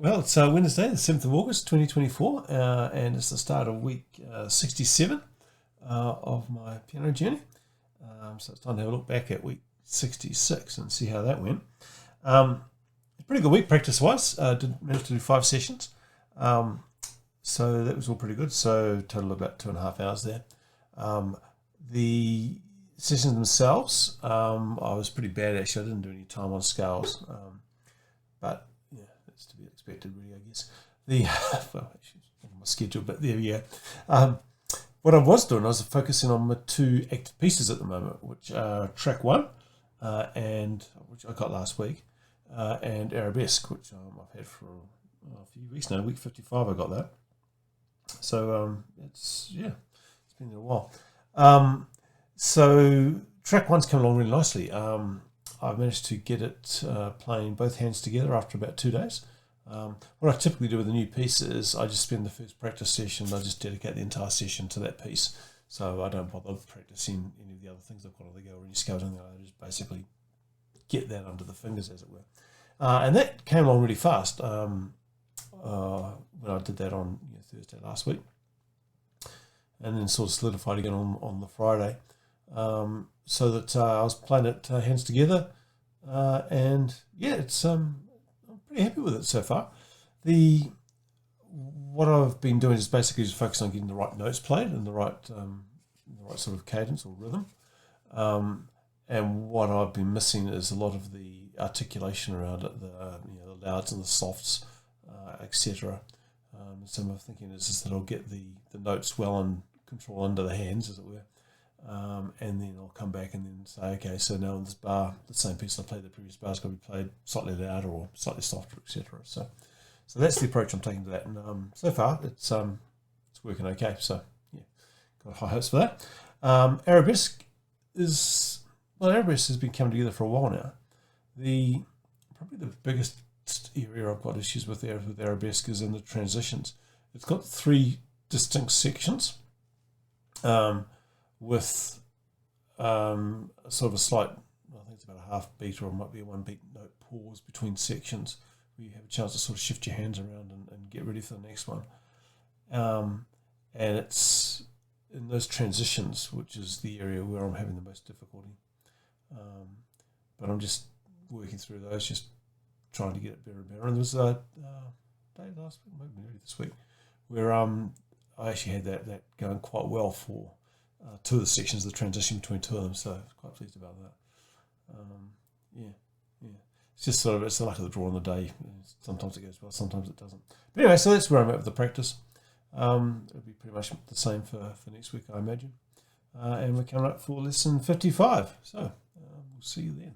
Well, it's Wednesday, the 7th of August, 2024, and it's the start of week 67 of my piano journey. So it's time to have a look back at week 66 and see how that went. It's a pretty good week practice-wise. Did manage to do 5 sessions. So that was all pretty good. So total about 2.5 hours there. The sessions themselves, I was pretty bad actually. I didn't do any time on scales, but yeah, that's to be expected, really, I guess. Well, actually, on my schedule, but there we go. What I was doing, I was focusing on my 2 active pieces at the moment, which are track 1, and which I got last week, and Arabesque, which I've had for a few weeks now. Week 55, I got that. So it's been there a while. So track 1's come along really nicely. I've managed to get it playing both hands together after about 2 days. What I typically do with a new piece is I just spend the first practice session, I just dedicate the entire session to that piece. So I don't bother practicing any of the other things I've got on the go or any scales or anything. I just basically get that under the fingers, as it were. And that came along really fast when I did that on Thursday last week. And then sort of solidified again on the Friday. So that I was playing it hands together, and yeah, it's I'm pretty happy with it so far. What I've been doing is basically just focusing on getting the right notes played and the right sort of cadence or rhythm. And what I've been missing is a lot of the articulation around it, the louds and the softs, etc. So my thinking is that I'll get the notes well in control under the hands, as it were. And then I'll come back and then say, okay, so now in this bar, the same piece I played the previous bar is going to be played slightly louder or slightly softer, etc. So that's the approach I'm taking to that, and so far it's working okay. So yeah, got high hopes for that. Arabesque has been coming together for a while now. Probably the biggest area I've got issues with Arabesque is in the transitions. It's got 3 distinct sections. With sort of a slight, I think it's about a half beat or it might be a 1 beat note pause between sections where you have a chance to sort of shift your hands around and get ready for the next one. And it's in those transitions, which is the area where I'm having the most difficulty. But I'm just working through those, just trying to get it better and better. And there was a day last week, maybe early this week, where I actually had that going quite well for 2 of the sections, the transition between 2 of them, so I was quite pleased about that. It's just sort of, it's the luck of the draw on the day. Sometimes it goes well, sometimes it doesn't. But anyway, so that's where I'm at with the practice. It'll be pretty much the same for next week, I imagine. And we're coming up for lesson 55, so we'll see you then.